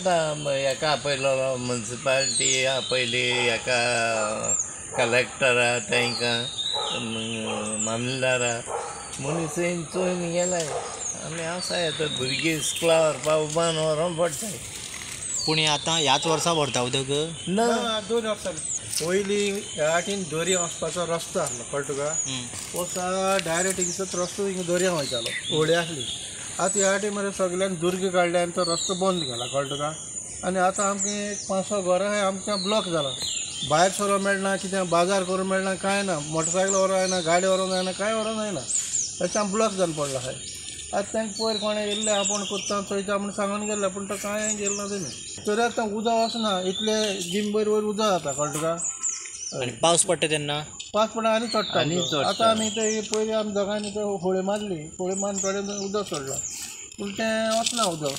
आतां हेका आपयलो मुन्सिपालिटी आपयली हेका कलेक्टरा तांकां मामलेदारा मनीस येवन चोयन गेलाय आमी आसाय आतां भुरगीं इस्कुला व्हरपा उबान व्हरोन पडटाय. पूण आतां ह्याच वर्सा व्हरता उदक ना 2 वर्सां पयलीं ह्या वाटेन दर्या वचपाचो रस्तो आसलो कळ्ळें तुका. वर्सा डायरेक्ट हिंगसर रस्तो हिंगा दर्या वयतालो होळी आसली. आतां ह्या वाटेन मरे सगळ्यान दुर्ग काडले आनी तो रस्तो बंद केला कळ्ळें तुका. आनी आतां आमकां एक 5-6 घरां आमकां ब्लॉक जाला. भायर सरोंक मेळना, कितें बाजार करूंक मेळना, कांय ना. मोटरसायकल व्हरोंक जायना, गाडी व्हरोंक जायना, कांय व्हरोंक जायना. अशें ब्लॉक जावन पडला आहाय. आतां तांकां पयर कोणें येयल्ले आपूण कोत्ता चोयता म्हूण सांगून गेल्ले पूण तो कांय गेलो ना तेणी. तरी आतां उदक वचना इतले जिमभर वयर उदक जाता कळ्ळें तुका. आनी पावस पडटा तेन्ना पावस पडना आनी चडटा. आतां आमी ते पयलीं आमी दोगांनी ते होळी मारली, होळी मारून थोडे उदक सोडलां पूण तें वचना उदक.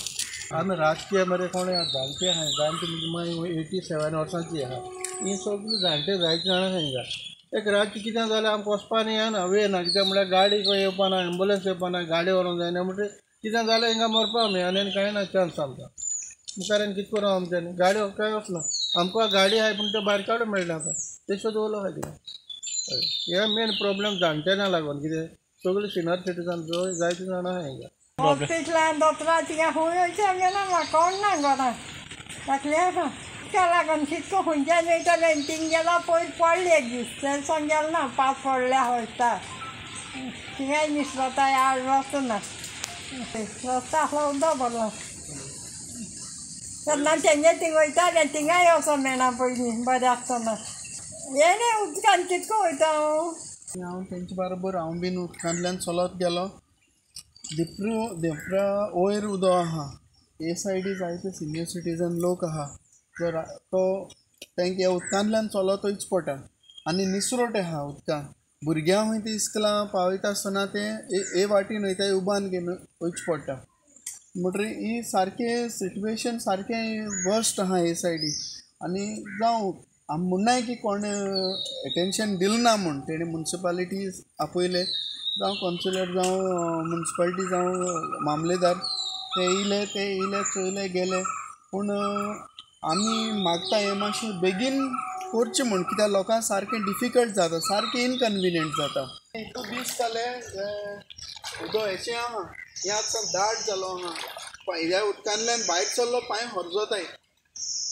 आमी राजकीय मरे कोणें जाणटे आहाय, जाणटे म्हणजे मागीर 87 वर्सांची आहा. ही सगळीं जाणटे जायते जाणां आहाय हिंगा. एक रातचें कितें जाल्यार आमकां वचपा न्ही येना वेळ ना, कित्याक म्हळ्यार गाडी येवपा ना, एम्बुलंस येवपा ना, गाडी व्हरोंक जायना म्हणटरी कितें जाल्यार हिंगा मरपा आमी आनी कांय ना चान्स आमकां. मुखार कितें करूं आमच्यांनी गाडी कांय वचना. आमकां गाडी आहाय पूण त्यो भायर काडूंक मेळना आतां तेशो दवरलो आहाय तिका. हे मेन प्रॉब्लेम जाणट्यांना लागून कितें सगळीं सिनियर सिटीजन जायते जाणां आहाय हिंगा. हॉस्पिटलान दोतोरा थिंगा खूंय वयचें गेलां म्हाका कोण ना घरा दाखले आसा त्या लागून कितको खंयच्यान वयतले थिंग गेला पयर पडले एक दीस थंयसान गेलो ना पावस पडल्या वयता थिंगाय निसरताय आड रस्तो ना रस्तो आसलो उदक भरलो तेन्ना तेंगे थिंग वयताले थिंगाय वचोंक मेळना पयलीं बरें आसतना येणे उदकान कितको वयता हांव तेंचे बरोबर हांव बीन उदकांतल्यान चलत गेलो. देपरा वयर उदक आहा हे सायडी जायते सिनियर सिटीजन लोक आहा जर तो तांकां ह्या उदकांतल्यान चलत वयच पडटा आनी निसरोट आहा उदकान. भुरग्यांक खंय ते इस्कुलां पावयता आसतना ते हे वाटेन वयताय उबान घेवन वयच पडटा म्हणटरी ही सारकें सिट्युएशन सारकें वर्स्ट आहा हे सायडी. आनी जावं आमी म्हणनाय की कोण एटेन्शन दिलें ना म्हूण तेणी मुन्सिपालिटी आपयले जावं कौन्सिलर जावं मुन्सिपालिटी जावं मामलेदार ते येयले चोयले गेले पूण आमी मागता हें मातशें बेगीन करचें म्हूण कित्याक लोकांक सारकें डिफिकल्ट जाता सारकें इनकन्विनियंट जाता. एक दीस जाले उदक हेचें आहा हें आतां दाट जालो आहा ह्या उदकांतल्यान भायर सरलो पांय हरजताय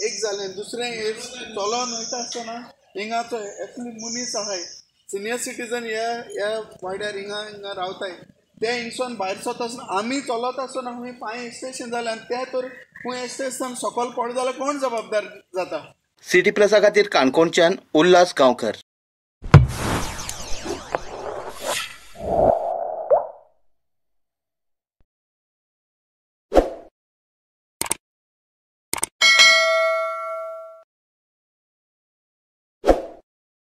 एक जालें. दुसरें हे चलोन वयता आसतना हिंगा एकली मनीस आहाय सिनियर सिटीजन ह्या वाड्यार हिंगा रावताय ते हिंगसून भायर सरता आसतना आमी चलत आसतना खंय पांय एक्सटेशन जालें आनी ते तर खंय एक्सटेशन सकयल पडलो जाल्यार कोण जबाबदार जाता. सिटी प्लसा खातीर काणकोणच्यान उल्हास गांवकर.